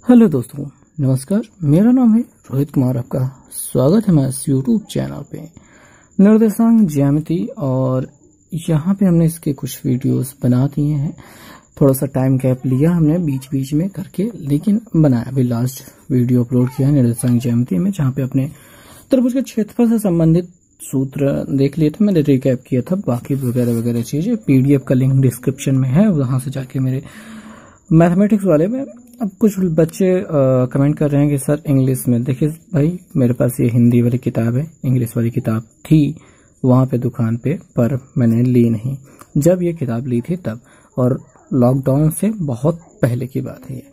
Hello दोस्तों, नमस्कार। मेरा नाम है रोहित कुमार। आपका स्वागत है हमारे यूट्यूब चैनल पे निर्देशांक ज्यामिति। और यहाँ पे हमने इसके कुछ वीडियोस बना दिए हैं। थोड़ा सा टाइम गैप लिया हमने बीच बीच में करके, लेकिन बनाया। अभी लास्ट वीडियो अपलोड किया है निर्देशांक ज्यामिति में, जहाँ पे अपने त्रिभुज के क्षेत्रफल से संबंधित सूत्र देख लिए थे। मैंने रिकैप किया था। बाकी वगैरह वगैरह चीजें पीडीएफ का लिंक डिस्क्रिप्शन में है, वहां से जाके मेरे मैथमेटिक्स वाले में। अब कुछ बच्चे कमेंट कर रहे हैं कि सर इंग्लिश में। देखिए भाई, मेरे पास ये हिंदी वाली किताब है, इंग्लिश वाली किताब थी वहां पे दुकान पे, पर मैंने ली नहीं। जब ये किताब ली थी तब, और लॉकडाउन से बहुत पहले की बात है ये।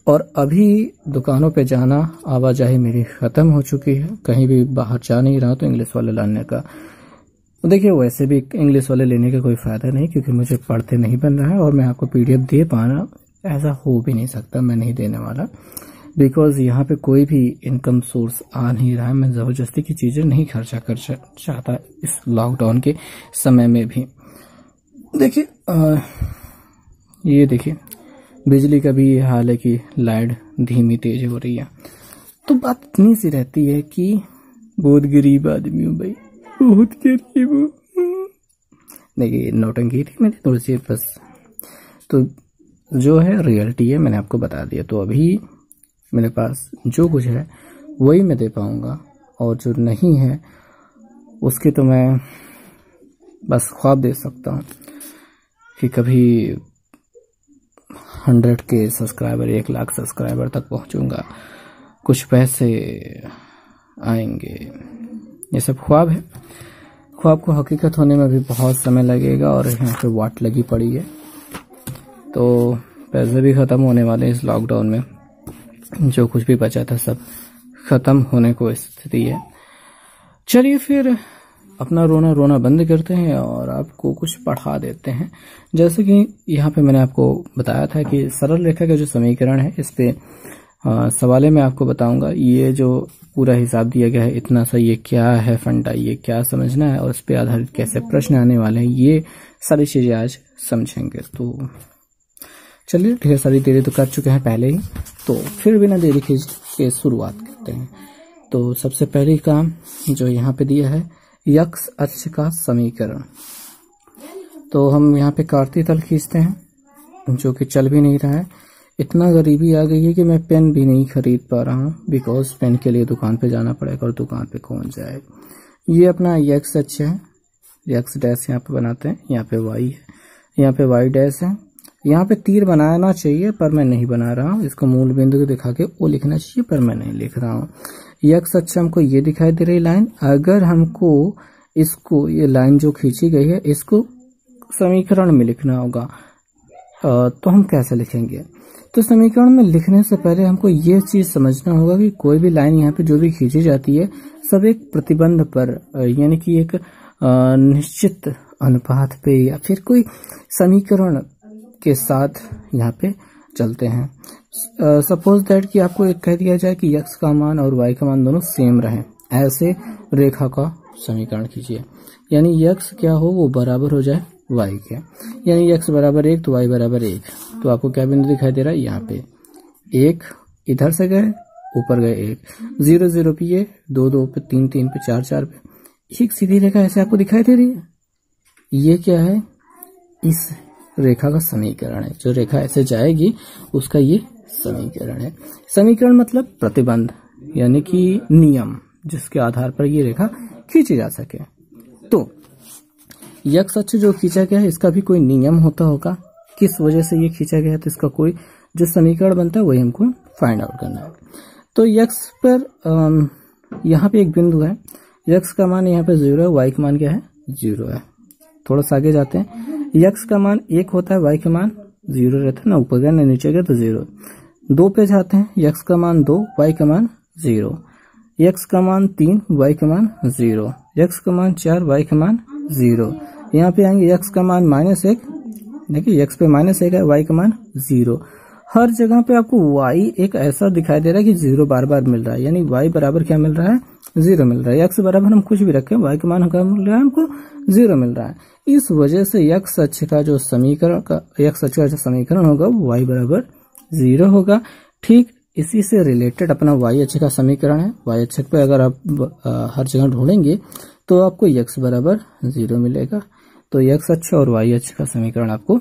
और अभी दुकानों पे जाना, आवाजाही मेरी खत्म हो चुकी है, कहीं भी बाहर जा नहीं रहा तो इंग्लिश वाले लाने का। देखिए, वैसे भी इंग्लिश वाले लेने का कोई फायदा नहीं, क्योंकि मुझे पढ़ते नहीं बन रहा है, और मैं आपको पीडीएफ दे पाना ऐसा हो भी नहीं सकता। मैं नहीं देने वाला, बिकॉज यहाँ पे कोई भी इनकम सोर्स आ नहीं रहा है। मैं जबरदस्ती की चीजें नहीं खर्चा कर चाहता इस लॉकडाउन के समय में भी। देखिए, ये देखिए, बिजली का भी ये हाल है कि लाइट धीमी तेज हो रही है। तो बात इतनी सी रहती है कि बहुत गरीब आदमी हूँ भाई, बहुत गरीब हूँ। देखिए, नौटंकी थी मेरी थोड़ी सी बस। तो जो है रियलिटी है, मैंने आपको बता दिया। तो अभी मेरे पास जो कुछ है वही मैं दे पाऊंगा, और जो नहीं है उसके तो मैं बस ख्वाब दे सकता हूँ कि कभी 100 के सब्सक्राइबर, 1 लाख सब्सक्राइबर तक पहुंचूंगा, कुछ पैसे आएंगे। ये सब ख्वाब है। ख्वाब को हकीकत होने में भी बहुत समय लगेगा, और यहाँ पे वाट लगी पड़ी है। तो पैसे भी खत्म होने वाले इस लॉकडाउन में। जो कुछ भी बचा था सब खत्म होने को स्थिति है। चलिए फिर अपना रोना रोना बंद करते हैं और आपको कुछ पढ़ा देते हैं। जैसे कि यहाँ पे मैंने आपको बताया था कि सरल रेखा का जो समीकरण है, इस पे सवाले में आपको बताऊंगा। ये जो पूरा हिसाब दिया गया है इतना सा, ये क्या है फंडा, ये क्या समझना है, और इस पे आधारित कैसे प्रश्न आने वाले हैं, ये सारी चीजें आज समझेंगे। तो चलिए, ढेर सारी देरी तो कर चुके हैं पहले ही, तो फिर बिना देरी के शुरुआत करते हैं। तो सबसे पहले काम जो यहाँ पे दिया है, यक्स अक्ष का समीकरण। तो हम यहाँ पे कार्तीय तल खींचते हैं, जो कि चल भी नहीं रहा है। इतना गरीबी आ गई है कि मैं पेन भी नहीं खरीद पा रहा हूँ, बिकॉज पेन के लिए दुकान पे जाना पड़ेगा, और दुकान पे कौन जाए। ये अपना यक्स अक्ष है, यक्स डैश यहाँ पे बनाते हैं। यहाँ पे वाई है, यहाँ पे वाई डैश है। यहाँ पे तीर बनाना चाहिए, पर मैं नहीं बना रहा हूँ। इसको मूल बिंदु को दिखा के वो लिखना चाहिए, पर मैं नहीं लिख रहा हूँ। यक्स अक्ष हमको ये दिखाई दे रही लाइन। अगर हमको इसको, ये लाइन जो खींची गई है, इसको समीकरण में लिखना होगा, तो हम कैसे लिखेंगे? तो समीकरण में लिखने से पहले हमको ये चीज समझना होगा कि कोई भी लाइन यहाँ पे जो भी खींची जाती है, सब एक प्रतिबंध पर, यानी कि एक निश्चित अनुपात पे, या फिर कोई समीकरण के साथ यहाँ पे चलते हैं। सपोज दैट कि आपको एक कह दिया जाए कि यक्स का मान और वाई का मान दोनों सेम रहे, ऐसे रेखा का समीकरण कीजिए। यानी यक्स क्या हो, वो बराबर हो जाए वाई के। यानी यक्स बराबर 1 तो वाई बराबर 1। तो आपको क्या बिंदु दिखाई दे रहा है? यहाँ पे 1, इधर से गए ऊपर गए 1, 0 0 पे ये, 2 2 पे, 3 3 पे, 4 4 पे, एक सीधी रेखा ऐसे आपको दिखाई दे रही है। ये क्या है? इस रेखा का समीकरण है। जो रेखा ऐसे जाएगी उसका ये समीकरण है। समीकरण मतलब प्रतिबंध, यानी कि नियम, जिसके आधार पर ये रेखा खींची जा सके। तो यक्स अक्ष जो खींचा गया है, इसका भी कोई नियम होता होगा, किस वजह से ये खींचा गया है। तो इसका कोई जो समीकरण बनता है वही हमको फाइंड आउट करना है। तो यक्स पर यहाँ पे एक बिंदु है, यक्स का मान यहाँ पे 0 है, वाई का मान क्या है? 0 है। थोड़ा सा आगे जाते हैं। यक्स का मान 1 होता है, वाई का मान 0 रहता है। ना ऊपर गया ना नीचे गया तो 0। 2 पे जाते हैं, यक्स का मान 2, वाई का मान 0। यक्स का मान 3, वाई का मान 0। यक्स का मान 4, वाई का मान 0। यहाँ पे आएंगे यक्स का मान -1। देखिए, यक्स पे -1 है, वाई का मान 0। हर जगह पे आपको वाई एक ऐसा दिखाई दे रहा है कि 0 बार बार मिल रहा है। यानी वाई बराबर क्या मिल रहा है? 0 मिल रहा है। यक्स बराबर हम कुछ भी रखें, वाई का मान क्या मिल रहा है? हमको 0 मिल रहा है। इस वजह से यक्स अक्ष का जो समीकरण होगा वो वाई बराबर 0 होगा। ठीक इसी से रिलेटेड अपना y अक्ष का समीकरण है। y अक्ष पे अगर आप हर जगह ढूंढेंगे तो आपको x बराबर 0 मिलेगा। तो x अक्ष और y अक्ष का समीकरण आपको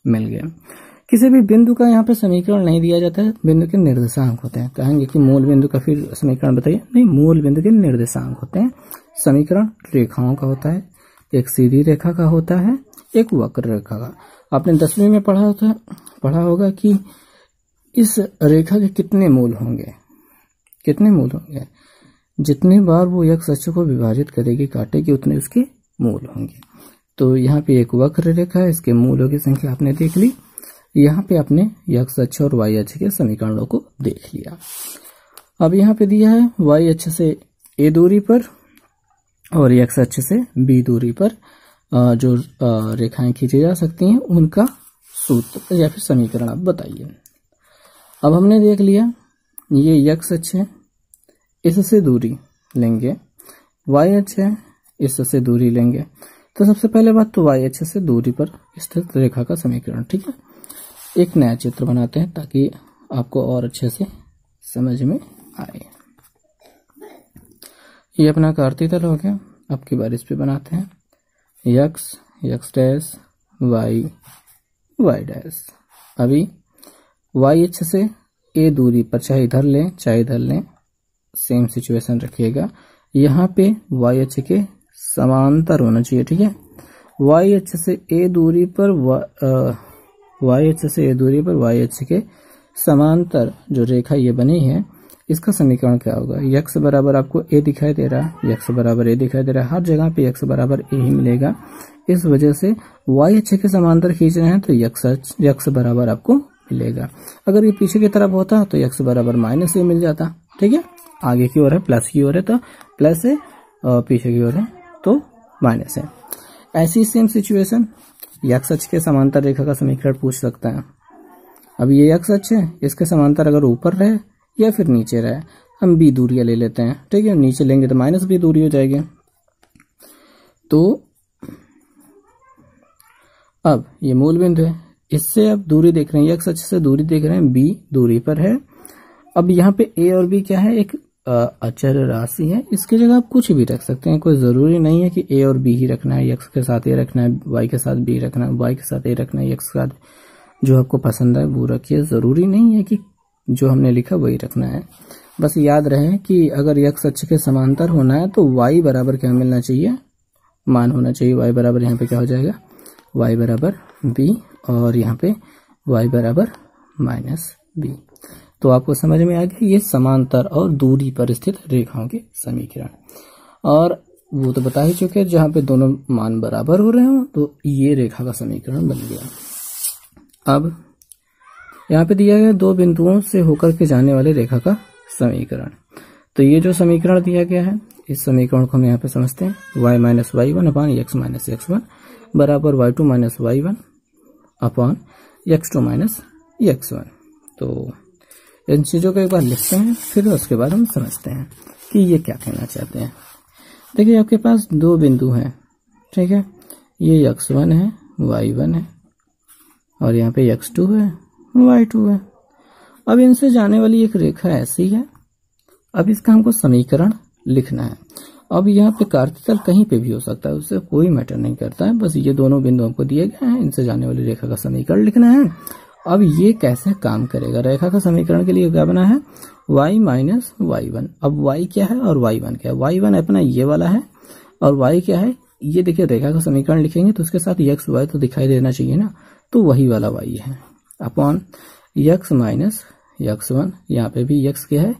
मिल गया। किसी भी बिंदु का यहाँ पे समीकरण नहीं दिया जाता है, बिंदु के निर्देशांक होते हैं। कहेंगे कि मूल बिंदु का फिर समीकरण बताइए, नहीं, मूल बिंदु के निर्देशांक होते हैं। समीकरण रेखाओं का होता है, एक सीधी रेखा का होता है, एक वक्र रेखा का। आपने 10वीं में पढ़ा होगा कि इस रेखा के कितने मूल होंगे, कितने मूल होंगे, जितने बार वो x अक्ष को विभाजित करेगी, काटेगी, उतने उसके मूल होंगे। तो यहाँ पे एक वक्र रेखा है, इसके मूलों की संख्या आपने देख ली। यहाँ पे आपने x अक्ष और y अक्ष के समीकरणों को देख लिया। अब यहाँ पे दिया है y अक्ष से a दूरी पर और x अक्ष से b दूरी पर जो रेखाएं खींची जा सकती हैं, उनका सूत्र या फिर समीकरण आप बताइए। अब हमने देख लिया ये x अक्ष है, इससे दूरी लेंगे, y अक्ष है, इससे दूरी लेंगे। तो सबसे पहले बात तो y अक्ष से दूरी पर स्थित रेखा का समीकरण, ठीक है। एक नया चित्र बनाते हैं ताकि आपको और अच्छे से समझ में आए। ये अपना कार्तीय तल हो गया। अब की बार इस पे बनाते हैं x, x dash, y, y dash. अभी y अक्ष से a दूरी पर, चाहे इधर लें चाहे इधर लें, सेम सिचुएशन रखिएगा। यहाँ पे y अक्ष के समांतर होना चाहिए, ठीक है। y अक्ष से a दूरी पर y अक्ष से a दूरी पर y अक्ष के समांतर जो रेखा ये बनी है, इसका समीकरण क्या होगा? x बराबर आपको a दिखाई दे रहा है, x बराबर a दिखाई दे रहा है, हर जगह पे x बराबर a ही मिलेगा। इस वजह से y अक्ष के समांतर खींच रहे हैं तो x बराबर आपको मिलेगा। अगर ये पीछे की तरफ होता तो x बराबर -a मिल जाता, ठीक है। आगे की ओर है, प्लस की ओर है तो प्लस है, और पीछे की ओर है तो माइनस है। ऐसी सेम सिचुएशन x अक्ष के समांतर रेखा का समीकरण पूछ सकता है। अब ये x अक्ष है, इसके समांतर अगर ऊपर रहे या फिर नीचे रहे, हम b दूरियां ले लेते हैं, ठीक है। नीचे लेंगे तो -b दूरी हो जाएगी। तो अब ये मूल बिंदु है, इससे अब दूरी देख रहे हैं, x अक्ष से दूरी देख रहे हैं, b दूरी पर है। अब यहाँ पे a और b क्या है? एक अचर राशि है। इसकी जगह आप कुछ भी रख सकते हैं, कोई जरूरी नहीं है कि a और b ही रखना है, x के साथ a रखना है, y के साथ b रखना है, y के साथ a रखना है, x के साथ जो आपको पसंद है वो रखिए। जरूरी नहीं है कि जो हमने लिखा वही रखना है। बस याद रहे कि अगर x अक्ष के समांतर होना है तो y बराबर क्या मिलना चाहिए? मान होना चाहिए। y बराबर यहाँ पे क्या हो जाएगा? y बराबर b, और यहाँ पे y बराबर -b। तो आपको समझ में आ गया ये समांतर और दूरी पर स्थित रेखाओं के समीकरण। और वो तो बता ही चुके हैं, जहां पे दोनों मान बराबर हो रहे हो तो ये रेखा का समीकरण बन गया। अब यहाँ पे दिया गया दो बिंदुओं से होकर के जाने वाले रेखा का समीकरण। तो ये जो समीकरण दिया गया है, इस समीकरण को हम यहाँ पे समझते हैं y - y1 अपान x - x1 बराबर y2 - y1 अपान x2 - x1। तो इन चीजों को एक बार लिखते हैं, फिर उसके बाद हम समझते हैं कि ये क्या कहना चाहते हैं। देखिए आपके पास दो बिंदु हैं, ठीक है। ये x1 है, y1 है, और यहाँ पे x2 है, y2 है। अब इनसे जाने वाली एक रेखा ऐसी है। अब इसका हमको समीकरण लिखना है। अब यहाँ पे कार्तीय तल कहीं पे भी हो सकता है, उससे कोई मैटर नहीं करता है। बस ये दोनों बिंदु हमको दिए गए हैं, इनसे जाने वाली रेखा का समीकरण लिखना है। अब ये कैसे काम करेगा? रेखा का समीकरण के लिए क्या बना है? y - y1। अब y क्या है और y1 क्या है? y1 अपना ये वाला है, और y क्या है? ये देखिए, रेखा का समीकरण लिखेंगे तो उसके साथ x y तो दिखाई देना चाहिए ना, तो वही वाला y है अपॉन x - x1। यहाँ पे भी x क्या है?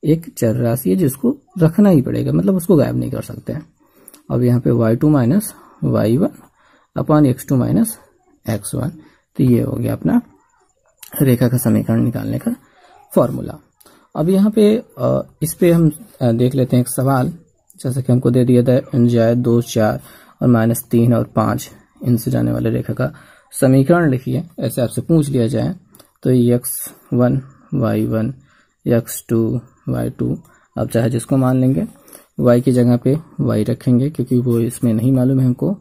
एक चर राशि है जिसको रखना ही पड़ेगा, मतलब उसको गायब नहीं कर सकते हैं। अब यहाँ पे y2 - y1 upon x2 - x1। तो ये हो गया अपना रेखा का समीकरण निकालने का फॉर्मूला। अब यहाँ पे इस पे हम देख लेते हैं एक सवाल, जैसे कि हमको दे दिया था 2, 4 और -3 और 5 इनसे जाने वाले रेखा का समीकरण लिखिए। ऐसे आपसे पूछ लिया जाए तो x1 y1 x2 y2, अब चाहे जिसको मान लेंगे, y की जगह पे y रखेंगे क्योंकि वो इसमें नहीं मालूम है हमको,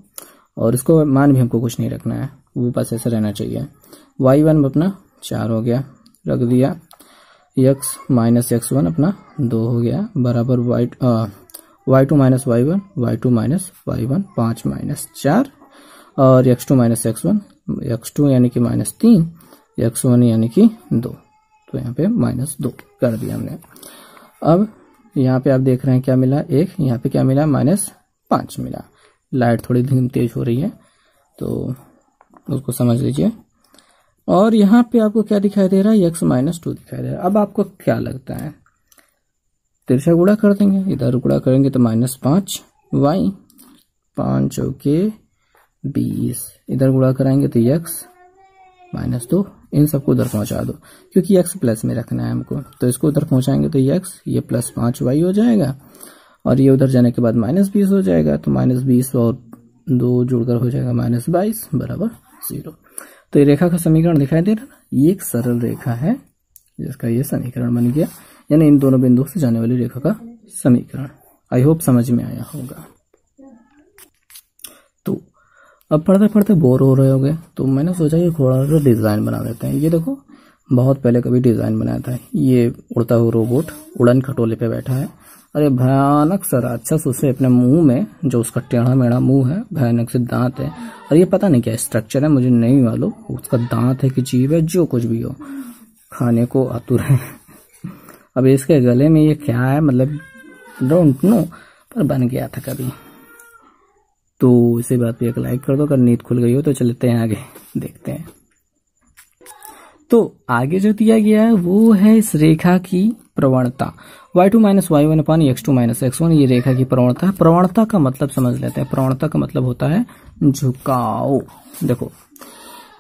और इसको मान भी हमको कुछ नहीं रखना है, वो बस ऐसा रहना चाहिए। y1 में अपना 4 हो गया, रख दिया। एक्स माइनस x1 अपना 2 हो गया बराबर y2 minus y1, y2 minus y1, 5 minus 4 और x2 माइनस x1, x2 यानी कि -3, x1 यानी कि 2, तो यहाँ पे -2 कर दिया हमने। अब यहाँ पे आप देख रहे हैं क्या मिला 1, यहाँ पे क्या मिला -5 मिला। लाइट थोड़ी धीमी तेज हो रही है तो उसको समझ लीजिए। और यहाँ पे आपको क्या दिखाई दे रहा है, x -2 दिखाई दे रहा है। अब आपको क्या लगता है, तिरछा गुणा कर देंगे, इधर गुणा करेंगे तो -5y, 5 के 20, इधर गुणा कराएंगे तो x -2, इन सबको उधर पहुंचा दो क्योंकि x प्लस में रखना है हमको, तो इसको उधर पहुंचाएंगे तो x ये +5y हो जाएगा और ये उधर जाने के बाद -20 हो जाएगा, तो -20 और 2 जुड़कर हो जाएगा -22 बराबर 0। तो ये रेखा का समीकरण दिखाई दे रहा है, ये एक सरल रेखा है जिसका ये समीकरण बन गया, यानी इन दोनों बिंदुओं से जाने वाली रेखा का समीकरण। आई होप समझ में आया होगा। तो अब पढ़ते पढ़ते बोर हो रहे होगे तो मैंने सोचा ये थोड़ा सा डिजाइन बना देते हैं। ये देखो बहुत पहले कभी डिजाइन बनाया था, ये उड़ता हुआ रोबोट उड़न खटोले पे बैठा है और ये भयानक सा राक्षस उसे अपने मुंह में, जो उसका टेढ़ा मेढ़ा मुंह है, भयानक से दांत है और ये पता नहीं क्या स्ट्रक्चर है, मुझे नहीं मालूम, उसका दांत है कि जीभ है, जो कुछ भी हो, खाने को आतुर है। अब इसके गले में ये क्या है, मतलब डोंट नो, पर बन गया था कभी। तो इसी बात पे एक लाइक कर दो, अगर नींद खुल गई हो तो चलते हैं आगे देखते हैं। तो आगे जो दिया गया है वो है इस रेखा की प्रवणता, y2 माइनस y1 अपान x2 माइनस x1, ये रेखा की प्रवणता है। प्रवणता का मतलब समझ लेते हैं, प्रवणता का मतलब होता है झुकाव। देखो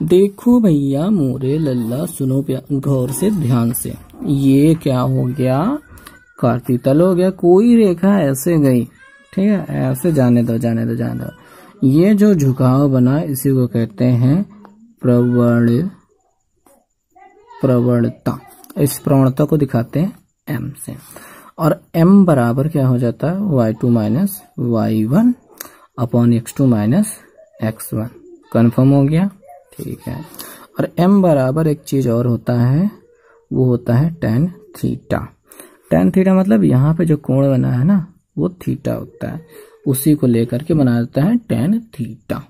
देखो भैया मोरे लल्ला, सुनो गौर से ध्यान से, ये क्या हो गया, कार्ती तल हो गया, कोई रेखा ऐसे गई, ठीक है, ऐसे जाने दो जाने दो जाने दो। ये जो झुकाव बना इसी को कहते हैं प्रवणता। इस प्रवणता को दिखाते हैं m से, और m बराबर क्या हो जाता है, y2 minus y1 upon x2 minus x1। Confirm हो गया, ठीक है। और m बराबर एक चीज और होता है, वो होता है tan थीटा। tan थीटा मतलब यहाँ पे जो कोण बना है ना वो थीटा होता है, उसी को लेकर के बना देता है tan थीटा।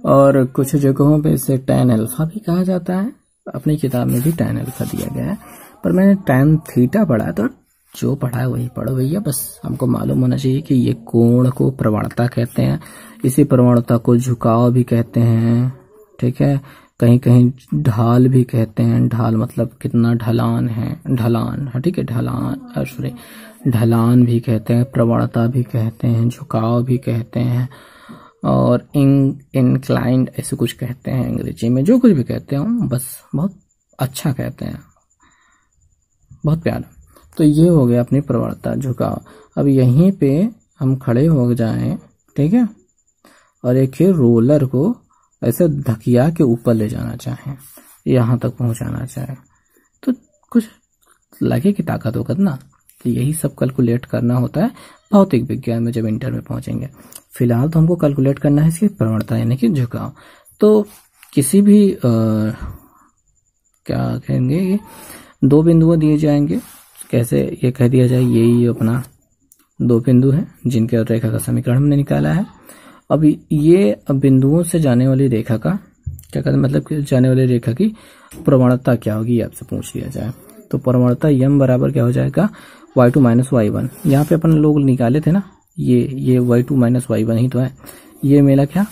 और कुछ जगहों पे इसे tan अल्फा भी कहा जाता है, अपनी किताब में भी tan अल्फा दिया गया है, पर मैंने tan थीटा पढ़ा, तो जो पढ़ा है वही पढ़ो भैया, बस हमको मालूम होना चाहिए कि ये कोण को प्रवणता कहते हैं, इसी प्रवणता को झुकाव भी कहते हैं, ठीक है। कहीं कहीं ढाल भी कहते हैं, ढाल मतलब कितना ढलान है, ढलान, ठीक है, ढलान, सॉरी, ढलान भी कहते हैं, प्रवणता भी कहते हैं, झुकाव भी कहते हैं, और इंक्लाइंड ऐसे कुछ कहते हैं अंग्रेजी में, जो कुछ भी कहते हो बस बहुत अच्छा कहते हैं, बहुत प्यारा। तो ये हो गया अपनी प्रवणता, झुकाव। अब यहीं पे हम खड़े हो जाएं, ठीक है, और एक रोलर को ऐसे धकिया के ऊपर ले जाना चाहें, यहाँ तक पहुंचाना चाहें, तो कुछ लगे की ताकत होगा ना। तो यही सब कैलकुलेट करना होता है भौतिक विज्ञान में जब इंटर में पहुंचेंगे। फिलहाल तो हमको कैलकुलेट करना है इसकी प्रवणता यानी कि झुकाव। तो किसी भी क्या कहेंगे, दो बिंदुओं दिए जाएंगे, कैसे ये कह दिया जाए, यही अपना दो बिंदु हैं जिनके रेखा का समीकरण हमने निकाला है। अब ये बिंदुओं से जाने वाली रेखा का क्या कहते हैं, मतलब जाने वाली रेखा की प्रवणता क्या होगी आपसे पूछ लिया जाए, तो प्रवणता m बराबर क्या हो जाएगा, y2 माइनस y1। यहाँ पे अपन लोग निकाले थे ना, ये y2 माइनस y1 ही तो है, ये मिला क्या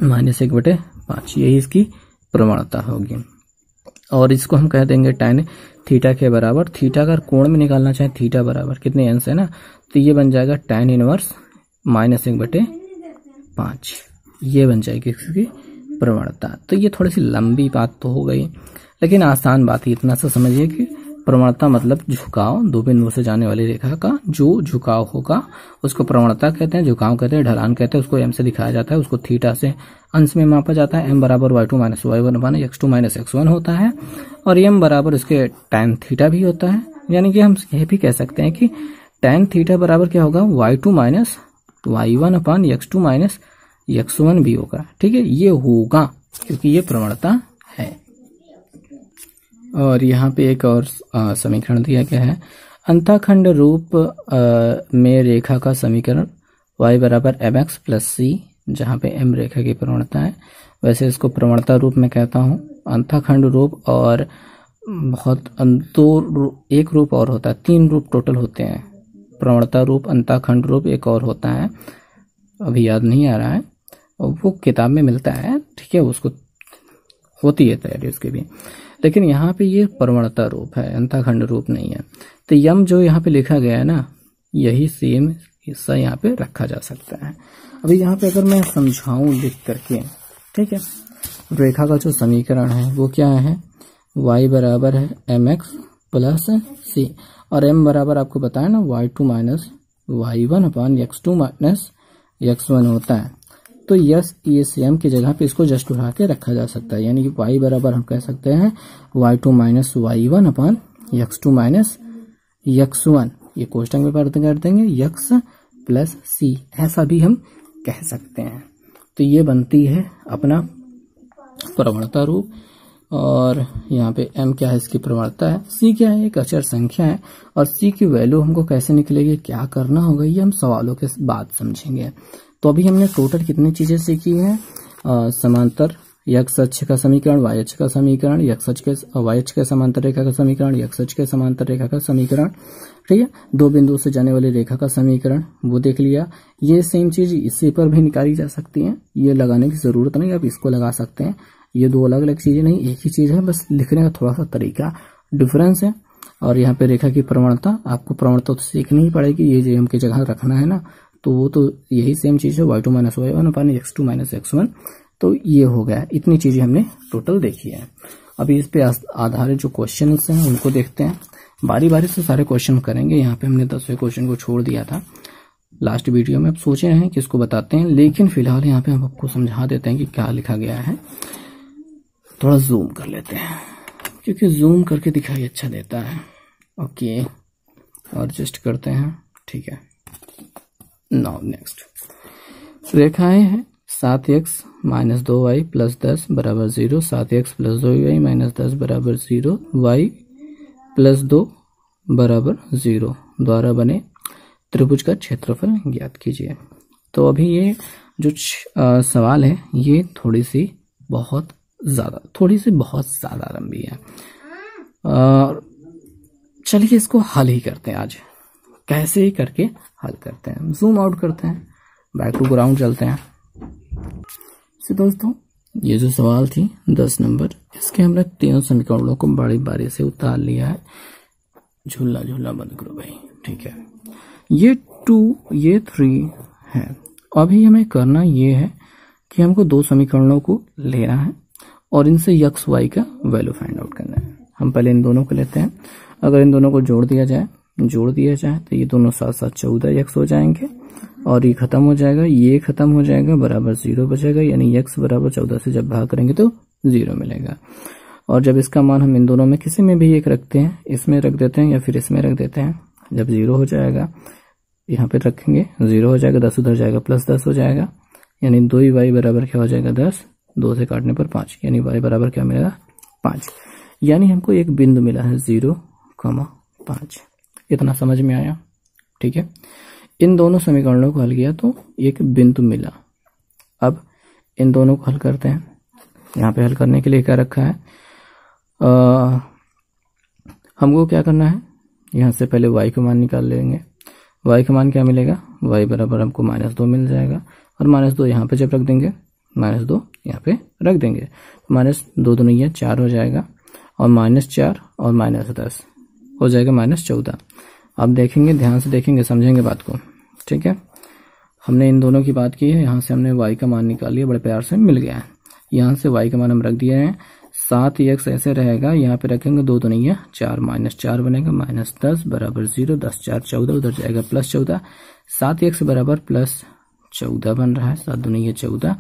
-1/5, यही इसकी प्रवणता होगी। और इसको हम कह देंगे tan थीटा के बराबर, थीटा अगर कोण में निकालना चाहे थीटा बराबर कितने अंश है ना, तो ये बन जाएगा tan इनवर्स -1/5, ये बन जाएगी इसकी प्रवणता। तो ये थोड़ी सी लंबी बात तो हो गई, लेकिन आसान बात है, इतना सा समझिए कि प्रवणता मतलब झुकाव, दो बिंदुओं से जाने वाली रेखा का जो झुकाव होगा उसको प्रवणता कहते हैं, झुकाव कहते हैं, ढलान कहते हैं, उसको m से दिखाया जाता है, उसको थीटा से अंश में मापा जाता है। m बराबर y2 माइनस y1 अपान x2 माइनस x1 होता है, और m बराबर इसके tan थीटा भी होता है, यानी कि हम यह भी कह सकते हैं कि tan थीटा बराबर क्या होगा, y2 माइनस y1 अपान x2 माइनस x1 भी होगा, ठीक है, ये होगा क्योंकि ये प्रवणता है। और यहाँ पे एक और समीकरण दिया गया है, अंतःखंड रूप में रेखा का समीकरण y बराबर mx प्लस सी, जहाँ पे m रेखा की प्रवणता है, वैसे इसको प्रवणता रूप में कहता हूँ। अंतःखंड रूप और बहुत एक रूप और होता है, 3 रूप टोटल होते हैं, प्रवणता रूप, अंतःखंड रूप, एक और होता है, अभी याद नहीं आ रहा है, वो किताब में मिलता है, ठीक है, उसको होती है तैयारी उसकी भी, लेकिन यहाँ पे ये प्रवणता रूप है, अंतःखंड रूप नहीं है। तो यम जो यहाँ पे लिखा गया है ना, यही सेम हिस्सा यहाँ पे रखा जा सकता है। अभी यहाँ पे अगर मैं समझाऊं लिख करके, ठीक है, रेखा का जो समीकरण है वो क्या है, y बराबर है mx प्लस सी, और m बराबर आपको बताया ना y2 minus y1 upon x2 minus x1 होता है। तो यस, ये सेम की जगह पे इसको जस्ट उठा के रखा जा सकता है, यानी कि y बराबर हम कह सकते हैं y2 minus y1 upon x2 minus x1, ये कोष्टक में परिवर्तन कर देंगे x प्लस सी, ऐसा भी हम कह सकते हैं। तो ये बनती है अपना प्रवणता रूप, और यहाँ पे m क्या है, इसकी प्रवणता है, c क्या है, एक अचर संख्या है, और c की वैल्यू हमको कैसे निकलेगी, क्या करना होगा, ये हम सवालों के बाद समझेंगे। तो अभी हमने टोटल कितनी चीजें सीखी हैं, समांतर x अक्ष का समीकरण, y अक्ष का समीकरण, x अक्ष के y अक्ष के समांतर रेखा का समीकरण, x अक्ष के समांतर रेखा का समीकरण, ठीक है, 2 बिंदुओं से जाने वाली रेखा का समीकरण वो देख लिया। ये सेम चीज इसी पर भी निकाली जा सकती है, ये लगाने की जरूरत नहीं, आप इसको लगा सकते हैं, ये 2 अलग अलग चीजें नहीं, एक ही चीज है, बस लिखने का थोड़ा सा तरीका डिफरेंस है। और यहाँ पे रेखा की प्रवणता, आपको प्रवणता तो सीखनी ही पड़ेगी, ये जो m की जगह रखना है ना, तो वो तो यही सेम चीज है, y2 minus y1 upon x2 minus x1, तो ये हो गया, इतनी चीजें हमने टोटल देखी है। अभी इस पे आधारित जो क्वेश्चन हैं उनको देखते हैं, बारी बारी से सारे क्वेश्चन करेंगे। यहाँ पे हमने 10वें क्वेश्चन को छोड़ दिया था लास्ट वीडियो में, अब सोचे हैं कि इसको बताते हैं, लेकिन फिलहाल यहाँ पे हम आपको समझा देते हैं कि क्या लिखा गया है। थोड़ा जूम कर लेते हैं, क्योंकि जूम करके दिखाई अच्छा देता है। ओके, और एडजस्ट करते हैं, ठीक है। नाउ नेक्स्ट रेखाएं हैं 7x माइनस 2y प्लस 10 बराबर 0, 7x प्लस 2y माइनस 10 बराबर 0, y प्लस 2 बराबर 0 द्वारा बने त्रिभुज का क्षेत्रफल ज्ञात कीजिए। तो अभी ये जो सवाल है ये थोड़ी सी बहुत ज्यादा लंबी है, चलिए इसको हल ही करते हैं आज, कैसे ही करके हल करते हैं। जूम आउट करते हैं, बैक टू ग्राउंड चलते हैं। तो दोस्तों ये जो सवाल थी 10 नंबर, इसके हमने 3 समीकरणों को बड़ी बारी से उतार लिया है। झूला झूला बंद करो भाई, ठीक है। ये 2 ये 3 है। अभी हमें करना ये है कि हमको 2 समीकरणों को लेना है और इनसे x y का वैल्यू फाइंड आउट करना है। हम पहले इन दोनों को लेते हैं, अगर इन दोनों को जोड़ दिया जाए तो ये दोनों साथ साथ 14x हो जाएंगे, और ये खत्म हो जाएगा, ये खत्म हो जाएगा, बराबर 0 बचेगा, यानी x बराबर 14 से जब भाग करेंगे तो 0 मिलेगा। और जब इसका मान हम इन दोनों में किसी में भी एक रखते हैं, इसमें रख देते हैं या फिर इसमें रख देते हैं, जब 0 हो जाएगा यहाँ पे रखेंगे, 0 हो जाएगा, 10 उधर जाएगा, प्लस 10 हो जाएगा, यानी 2y बराबर क्या हो जाएगा 10, 2 से काटने पर 5, यानी y बराबर क्या मिलेगा 5। यानी हमको एक बिंदु मिला है 0,5। इतना समझ में आया, ठीक है। इन दोनों समीकरणों को हल किया तो एक बिंदु मिला। अब इन दोनों को हल करते हैं। यहाँ पे हल करने के लिए क्या रखा है, हमको क्या करना है, यहाँ से पहले y का मान निकाल लेंगे। y का मान क्या मिलेगा, y बराबर हमको -2 मिल जाएगा, और -2 यहाँ पे जब रख देंगे, -2 यहाँ पे रख देंगे, -2 दूनी 4 हो जाएगा, और -4 और -10 हो जाएगा -14। अब देखेंगे, ध्यान से देखेंगे, समझेंगे बात को, ठीक है। हमने इन दोनों की बात की है, यहाँ से हमने y का मान निकाल लिया, बड़े प्यार से मिल गया है। यहाँ से y का मान हम रख दिए हैं, 7x ऐसे रहेगा, यहाँ पे रखेंगे, 2 दूनी 4, -4 बनेगा, -10 बराबर 0, 10 4 14, उधर जाएगा +14, 7x बराबर +14 बन रहा है, 7 दूनी 14,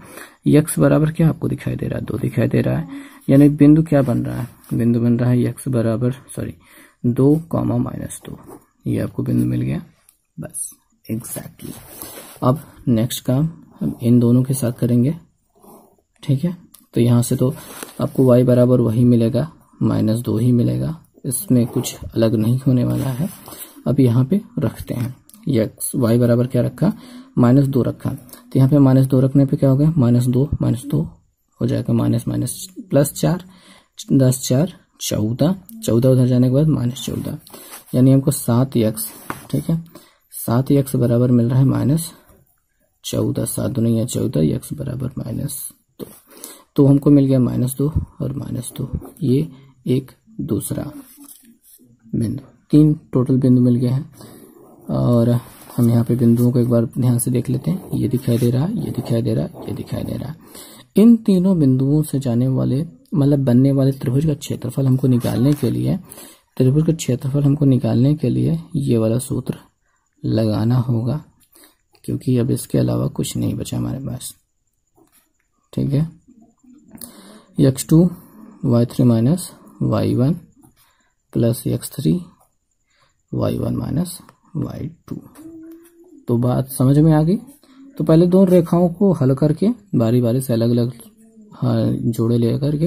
x बराबर क्या आपको दिखाई दे रहा है, 2 दिखाई दे रहा है, यानी बिंदु क्या बन रहा है, बिंदु बन रहा है x बराबर 2, -2, ये आपको बिंदु मिल गया, बस एग्जैक्टली। अब नेक्स्ट काम हम इन दोनों के साथ करेंगे, ठीक है। तो यहाँ से तो आपको y बराबर वही मिलेगा, -2 ही मिलेगा, इसमें कुछ अलग नहीं होने वाला है। अब यहाँ पे रखते हैं x y बराबर क्या रखा, -2 रखा, तो यहाँ पे -2 रखने पे क्या हो गया, -2 हो जाएगा, माइनस +4, 10 4 14, 14 उधर जाने के बाद -14, यानी हमको 7x, ठीक है, 7x बराबर मिल रहा है -14, 7 दूनी या 14, x बराबर -2, तो हमको मिल गया -2 और -2, ये एक दूसरा बिंदु, 3 टोटल बिंदु मिल गए हैं। और हम यहाँ पे बिंदुओं को एक बार ध्यान से देख लेते हैं, ये दिखाई दे रहा है, ये दिखाई दे रहा है, ये दिखाई दे रहा है। इन तीनों बिंदुओं से जाने वाले मतलब बनने वाले त्रिभुज का क्षेत्रफल हमको निकालने के लिए, त्रिभुज का क्षेत्रफल हमको निकालने के लिए ये वाला सूत्र लगाना होगा, क्योंकि अब इसके अलावा कुछ नहीं बचा हमारे पास, ठीक है। x2 y3 minus y1 plus x3 y1 minus y2, तो बात समझ में आ गई। तो पहले दो रेखाओं को हल करके बारी बारी से अलग अलग जोड़े ले करके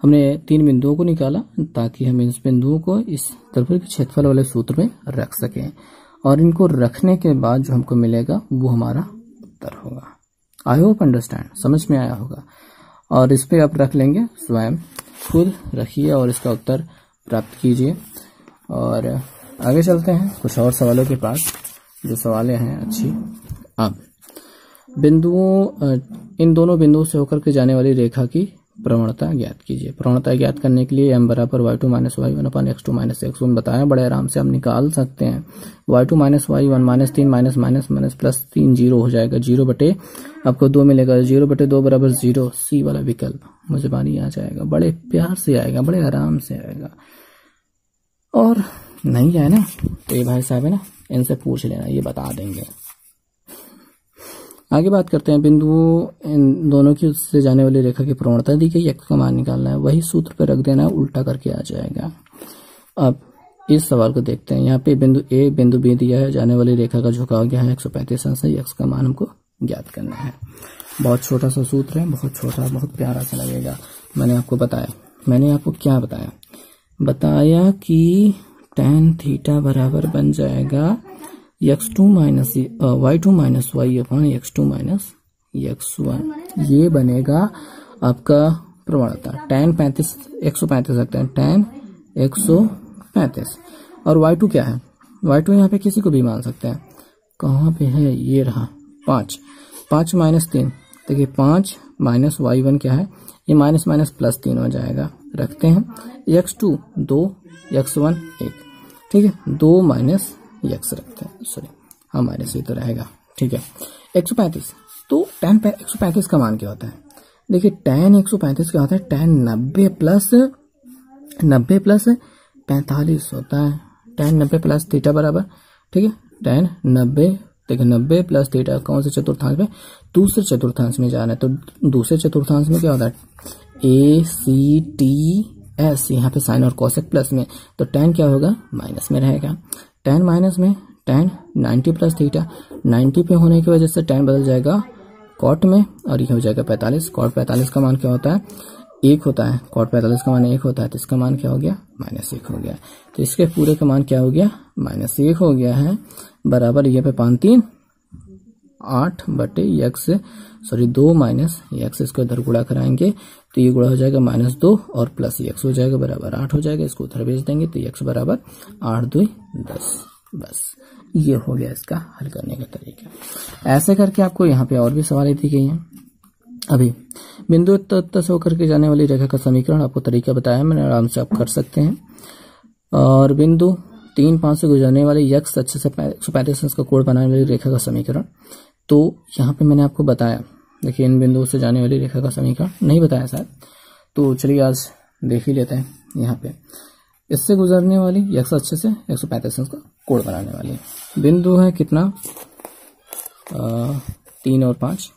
हमने 3 बिंदुओं को निकाला, ताकि हम इस बिंदुओं को इस त्रिभुज के क्षेत्रफल वाले सूत्र में रख सकें, और इनको रखने के बाद जो हमको मिलेगा वो हमारा उत्तर होगा। आई होप अंडरस्टैंड, समझ में आया होगा। और इस पे आप रख लेंगे, स्वयं खुद रखिए और इसका उत्तर प्राप्त कीजिए। और आगे चलते हैं कुछ और सवालों के पास, जो सवालें हैं अच्छी। अब बिंदुओं, इन दोनों बिंदुओं से होकर के जाने वाली रेखा की प्रवणता ज्ञात कीजिए। प्रवणता ज्ञात करने के लिए m बराबर y2 माइनस y1 अपन x2 माइनस x1 बताया, बड़े आराम से हम निकाल सकते हैं। y2 minus y1 -3 minus minus minus plus 3 0 हो जाएगा, 0 बटे आपको 2 मिलेगा, 0 बटे 2 बराबर 0, सी वाला विकल्प मुझे बानी आ जाएगा, बड़े प्यार से आएगा, बड़े आराम से आएगा। और नहीं आए ना तो ये भाई साहब है ना, इनसे पूछ लेना, ये बता देंगे। आगे बात करते हैं, बिंदुओं इन दोनों की से जाने वाली रेखा की प्रवणता दी गई, x का मान निकालना है, वही सूत्र पे रख देना है, उल्टा करके आ जाएगा। अब इस सवाल को देखते हैं, यहाँ पे बिंदु A बिंदु B दिया है, जाने वाली रेखा का झुकाव क्या है 135 अंश है, x का मान हमको ज्ञात करना है। बहुत छोटा सा सूत्र है, बहुत छोटा, बहुत प्यारा सा लगेगा। मैंने आपको बताया, मैंने आपको क्या बताया, बताया कि tan थीटा बराबर बन जाएगा x2 minus y2 minus y upon x2 minus x1, ये बनेगा आपका प्रवणता। tan 135 रखते हैं, tan 135, और y2 क्या है, y2 यहाँ पे किसी को भी मान सकते हैं, कहाँ पे है, ये रहा 5 माइनस 3, देखिए 5 माइनस y1 क्या है, ये माइनस माइनस प्लस 3 हो जाएगा, रखते हैं x2 2 x1 1, ठीक है, 2 माइनस x रखते हैं, सॉरी हाँ माइनस ही तो रहेगा, ठीक है। 135, तो tan 135 का मान क्या होता है, देखिए tan 135 क्या होता है, tan 90 प्लस 45 होता है, tan 90 प्लस थीटा बराबर, ठीक है, tan 90, देखिए 90 प्लस थीटा कौन से चतुर्थांश में, दूसरे चतुर्थांश में जाना है, तो दूसरे चतुर्थांश में क्या होता है, ACTS, यहाँ पे साइन और कोसेक प्लस में, तो tan क्या होगा, माइनस में रहेगा, tan माइनस में, tan 90 प्लस थीटा, 90 पे होने की वजह से tan बदल जाएगा कॉट में, और ये हो जाएगा 45, कॉट 45 का मान क्या होता है, 1 होता है, कॉट 45 का मान 1 होता है, तो इसका मान क्या हो गया, -1 हो गया, तो इसके पूरे का मान क्या हो गया, -1 हो गया है, बराबर ये पे 5 3 8 बटे x, सॉरी 2 माइनस x, इसको इधर गुणा कराएंगे तो ये गुणा हो जाएगा -2 और प्लस x हो जाएगा, बराबर 8 हो जाएगा, इसको उधर भेज देंगे तो x बराबर 8 2 10, बस ये हो गया इसका हल करने का तरीका। ऐसे करके आपको यहाँ पे और भी सवाल दी गई हैं। अभी बिंदु तत्व से होकर के जाने वाली रेखा का समीकरण आपको तरीका बताया मैंने, आराम से आप कर सकते हैं। और बिंदु 3 5 से गुजरने वाली x अच्छे से 135 अंश का कोण बनाने वाली रेखा का समीकरण, तो यहाँ पे मैंने आपको बताया, देखिए इन बिंदुओं से जाने वाली रेखा का समीकरण नहीं बताया शायद, तो चलिए आज देख ही लेते हैं। यहाँ पे इससे गुजरने वाली x अच्छे से 135 अंश का कोण बनाने वाली बिंदु है कितना, 3 और 5,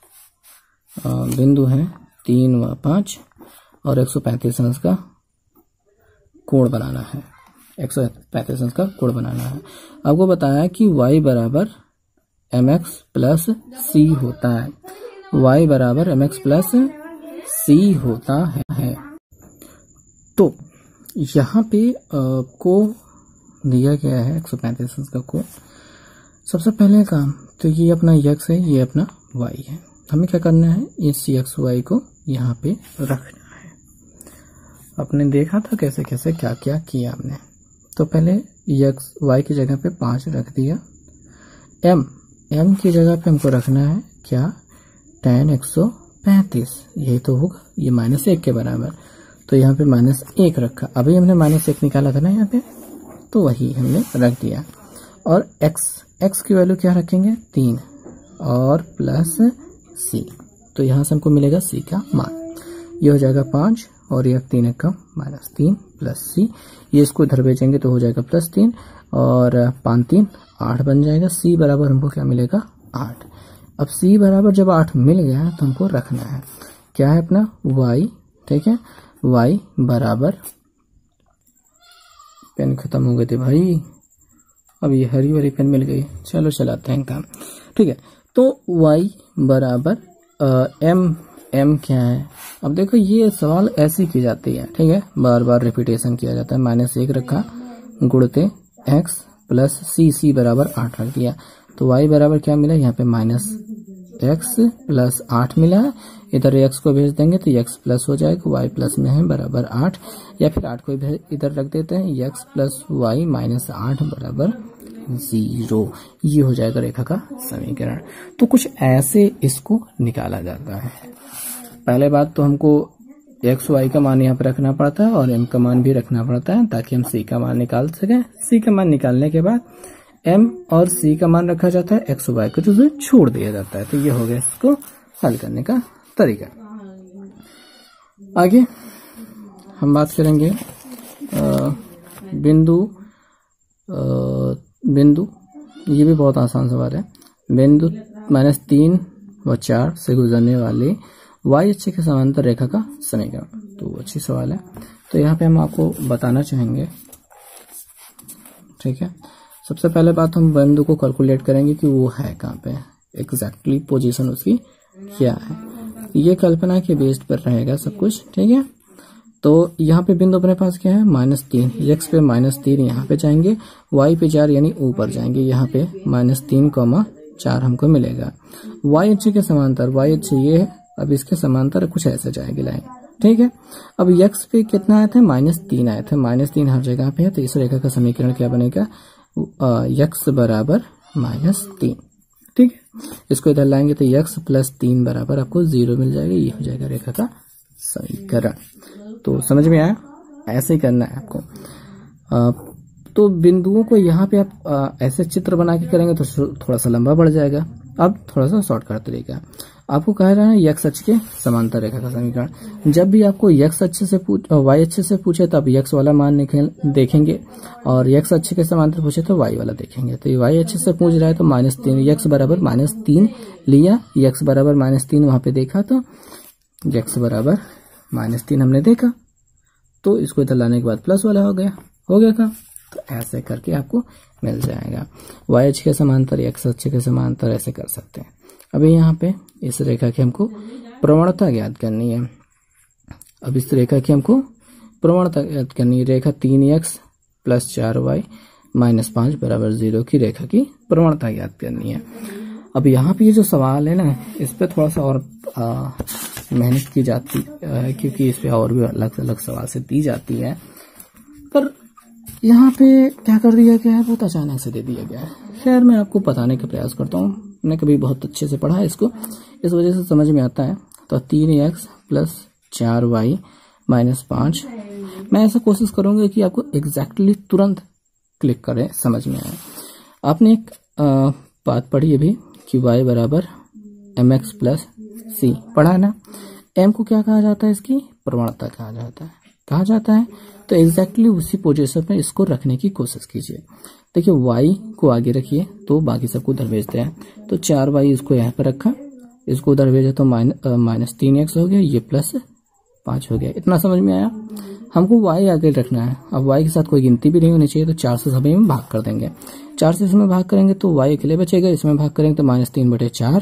बिंदु है 3 व 5 और 135 अंश का कोण बनाना है, 135 अंश का कोण बनाना है। आपको बताया कि y बराबर mx प्लस c होता है, y बराबर mx प्लस c होता है। तो यहाँ पे को दिया गया है 135 का को। सबसे पहले काम तो ये अपना x है, ये अपना y है। हमें क्या करना है, इस x y को यहाँ पे रखना है। आपने देखा था कैसे कैसे क्या क्या किया हमने। तो पहले x y की जगह पे 5 रख दिया। m की जगह पे हमको रखना है क्या, tan 135, यही तो होगा, ये -1 के बराबर। तो यहाँ पे -1 रखा। अभी हमने -1 निकाला था ना यहाँ पे, तो वही हमने रख दिया। और x की वैल्यू क्या रखेंगे, 3 और प्लस c। तो यहाँ से हमको मिलेगा c का मान, ये हो जाएगा 5 और ये 3 का -3 प्लस c। ये इसको इधर भेजेंगे तो हो जाएगा +3 और 5 3 8 बन जाएगा। c बराबर हमको क्या मिलेगा, 8। अब c बराबर जब 8 मिल गया तो हमको रखना है क्या है अपना y, ठीक है। y बराबर, पेन खत्म हो गए थे भाई, अब ये हरी वाली पेन मिल गई, चलो चलाते हैं काम, ठीक है। तो y बराबर m क्या है। अब देखो ये सवाल ऐसे की जाती है, ठीक है, बार बार रिपीटेशन किया जाता है। -1 रखा गुणते x प्लस c बराबर 8 रख दिया। तो y बराबर क्या मिला, यहाँ पे -x प्लस 8 मिला है। इधर x को भेज देंगे तो x प्लस हो जाएगा, y प्लस में है बराबर 8, या फिर 8 को इधर रख देते हैं, x प्लस y -8 बराबर 0। ये हो जाएगा रेखा का समीकरण। तो कुछ ऐसे इसको निकाला जाता है। पहले बात तो हमको x y का मान यहाँ पर रखना पड़ता है और m का मान भी रखना पड़ता है ताकि हम c का मान निकाल सकें। c का मान निकालने के बाद m और c का मान रखा जाता है, x y को जो छोड़ दिया जाता है। तो ये हो गया इसको हल करने का तरीका। आगे हम बात करेंगे बिंदु, ये भी बहुत आसान सवाल है। बिंदु -3 व 4 से गुजरने वाले y अक्ष के समांतर रेखा का समीकरण। तो अच्छी सवाल है। तो यहाँ पे हम आपको बताना चाहेंगे, ठीक है। सबसे पहले बात हम बिंदु को कैलकुलेट करेंगे कि वो है कहाँ पे, एग्जैक्टली पोजीशन उसकी क्या है। ये कल्पना के बेस्ड पर रहेगा सब कुछ, ठीक है। तो यहाँ पे बिंदु अपने पास क्या है, -3, x पे -3 यहाँ पे जाएंगे, y पे 4 यानी ऊपर जाएंगे, यहाँ पे -3, 4 हमको मिलेगा। y अक्ष के समांतर, y अक्ष ये है, अब इसके समांतर कुछ ऐसे जाएगी लाइन, ठीक है। अब x पे कितना आया था, -3 आया था, -3 हर जगह पे है। तो इस रेखा का समीकरण क्या बनेगा, x बराबर -3, ठीक है। इसको इधर लाएंगे तो x प्लस 3 बराबर आपको 0 मिल जाएगा। ये हो जाएगा रेखा का समीकरण। तो समझ में आया, ऐसे ही करना है आपको। तो बिंदुओं को यहाँ पे आप ऐसे चित्र बना के करेंगे तो थोड़ा सा लंबा बढ़ जाएगा। अब थोड़ा सा शॉर्टकट तरीका, आपको कह रहा है x अक्ष के समांतर रेखा का समीकरण। जब भी आपको x अक्ष से y अक्ष से पूछे तो आप x वाला मान देखेंगे, और x अक्ष के समांतर पूछे तो y वाला देखेंगे। तो y अक्ष से पूछ रहा है तो -3, x बराबर -3 लिया, x बराबर -3 वहां पे देखा तो x बराबर -3 हमने देखा, तो इसको इधर लाने के बाद प्लस वाला हो गया था। तो ऐसे करके आपको मिल जाएगा। y अक्ष के समांतर, x अक्ष के समांतर ऐसे कर सकते हैं। अभी यहाँ पे इस रेखा की हमको प्रवणता ज्ञात करनी है। अब इस रेखा की हमको प्रवणता ज्ञात करनी है। रेखा 3x प्लस 4y -5 बराबर 0 की रेखा की प्रवणता ज्ञात करनी है। अब यहाँ पे ये जो सवाल है ना, इस पे थोड़ा सा और मेहनत की जाती है, क्योंकि इस पे और भी अलग अलग सवाल से दी जाती है। पर यहाँ पे क्या कर दिया गया है, बहुत अचानक से दे दिया गया है। खैर मैं आपको बताने का प्रयास करता हूँ, मैंने कभी बहुत अच्छे से पढ़ा है इसको, इस वजह से समझ में आता है। तो 3x प्लस 4y -5, मैं ऐसा कोशिश करूंगा कि आपको एग्जैक्टली तुरंत क्लिक करें, समझ में आए। आपने एक बात पढ़ी अभी कि y बराबर mx प्लस c पढ़ा है ना। m को क्या कहा जाता है, इसकी प्रवणता कहा जाता है। तो एग्जैक्टली उसी पोजीशन में इसको रखने की कोशिश कीजिए। देखिए y को आगे रखिए तो बाकी सबको उधर भेजते हैं। तो 4y इसको यहाँ पर रखा, इसको उधर भेजा तो -3x हो गया, ये +5 हो गया। इतना समझ में आया। हमको y आगे रखना है। अब y के साथ कोई गिनती भी नहीं होनी चाहिए, तो 4 से सभी में भाग कर देंगे। 4 से इसमें भाग करेंगे तो y अकेले बचेगा, इसमें भाग करेंगे तो -3/4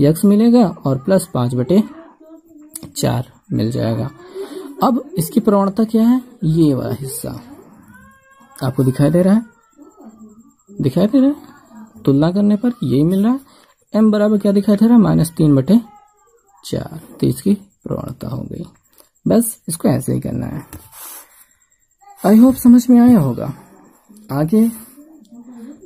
x मिलेगा और +5/4 मिल जाएगा। अब इसकी प्रवणता क्या है, ये वाला हिस्सा आपको दिखाई दे रहा है, दिखाई दे रहा है, तुलना करने पर यही मिल रहा है। m बराबर क्या दिखाई दे रहा है, -3/4, तो इसकी प्रवणता हो गई। बस इसको ऐसे ही करना है। आई होप समझ में आया होगा। आगे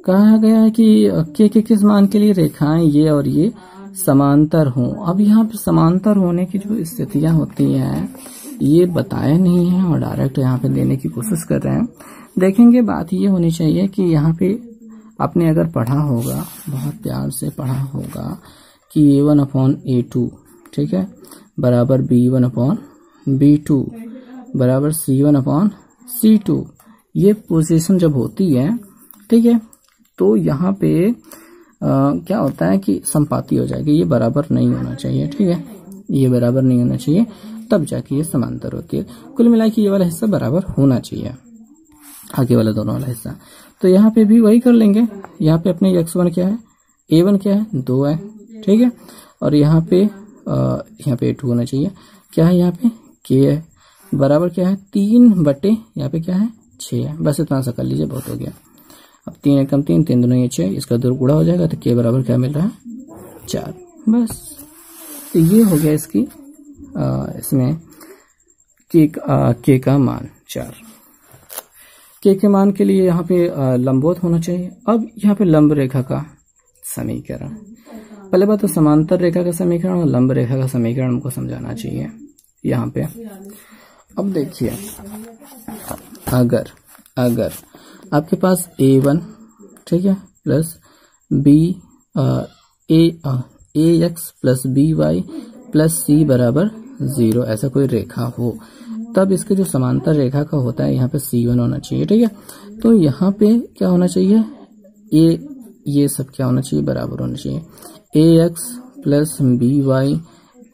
कहा गया है कि के किस मान के लिए रेखाएं ये और ये समांतर हों। अब यहाँ पे समांतर होने की जो स्थितियां होती हैं ये बताया नहीं है और डायरेक्ट यहाँ पे देने की कोशिश कर रहे हैं। देखेंगे बात ये होनी चाहिए कि यहाँ पे आपने अगर पढ़ा होगा, बहुत प्यार से पढ़ा होगा कि A1/A2 ठीक है बराबर B1/B2 बराबर C1/C2। ये पोजीशन जब होती है ठीक है तो यहाँ पे क्या होता है कि संपाती हो जाएगी, ये बराबर नहीं होना चाहिए। ठीक है ये बराबर नहीं होना चाहिए, तब जाके ये समांतर होती है। कुल मिला के ये वाला हिस्सा बराबर होना चाहिए, आगे वाला दोनों वाला हिस्सा। तो यहाँ पे भी वही कर लेंगे। यहाँ पे अपने x1 क्या है, a1 क्या है 2 है ठीक है, और यहाँ पे A2 होना चाहिए। क्या है यहाँ पे k है बराबर क्या है 3 यहाँ पे क्या है 6 है। बस इतना सा कर लीजिए, बहुत हो गया। अब 3 एकम 3, 3 दूनी ये 6, इसका 2 गुणा हो जाएगा तो k बराबर क्या मिल रहा है 4। बस तो ये हो गया इसकी इसमें k का मान 4। k के मान के लिए यहाँ पे लंबवत होना चाहिए। अब यहाँ पे लंब रेखा का समीकरण, पहले बात तो समांतर रेखा का समीकरण और लंब रेखा का समीकरण हमको समझाना चाहिए यहाँ पे। अब देखिए अगर आपके पास A1 ठीक है plus ax plus by plus c बराबर 0 ऐसा कोई रेखा हो, तब इसके जो समांतर रेखा का होता है यहाँ पे C1 होना चाहिए। ठीक है तो यहाँ पे क्या होना चाहिए, ये सब क्या होना चाहिए बराबर होना चाहिए। ax प्लस by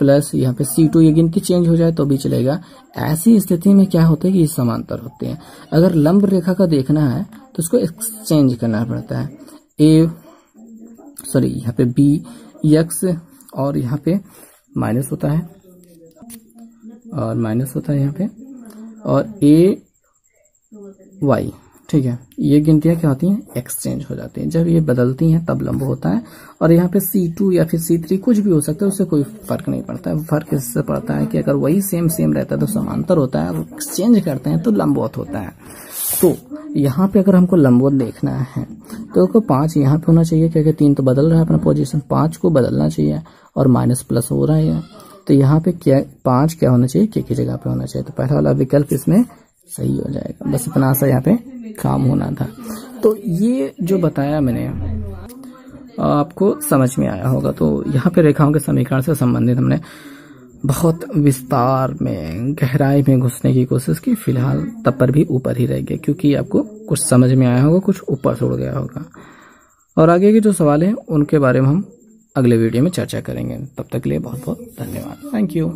प्लस यहाँ पे C2, ये गिनती चेंज हो जाए तो भी चलेगा। ऐसी स्थिति में क्या होता है कि ये समांतर होते हैं। अगर लंब रेखा का देखना है तो इसको एक्सचेंज करना पड़ता है। यहाँ पे bx और यहाँ पे माइनस होता है और माइनस होता है यहाँ पे, और ay ठीक है, ये गिनतियां क्या होती हैं एक्सचेंज हो जाती हैं। जब ये बदलती हैं तब लंब होता है। और यहाँ पे C2 या फिर C3 कुछ भी हो सकता है, उससे कोई फर्क नहीं पड़ता है। फर्क इससे पड़ता है कि अगर वही सेम रहता है तो समांतर होता है, अगर एक्सचेंज करते हैं तो लंबवत होता है। तो यहाँ पे अगर हमको लंबवत देखना है तो 5 यहाँ पे होना चाहिए, क्योंकि 3 तो बदल रहा है अपना पोजीशन, 5 को बदलना चाहिए और माइनस प्लस हो रहा है। तो यहाँ पे क्या 5 क्या होना चाहिए, के की जगह पे होना चाहिए। तो पहला वाला विकल्प इसमें सही हो जाएगा। बस इतना सा यहाँ पे काम होना था। तो ये जो बताया मैंने आपको समझ में आया होगा। तो यहाँ पे रेखाओं के समीकरण से संबंधित हमने बहुत विस्तार में गहराई में घुसने की कोशिश की। फिलहाल तब पर भी ऊपर ही रह गए, क्योंकि आपको कुछ समझ में आया होगा, कुछ ऊपर छोड़ गया होगा। और आगे के जो सवाल हैं उनके बारे में हम अगले वीडियो में चर्चा करेंगे। तब तक के लिए बहुत बहुत धन्यवाद। Thank you.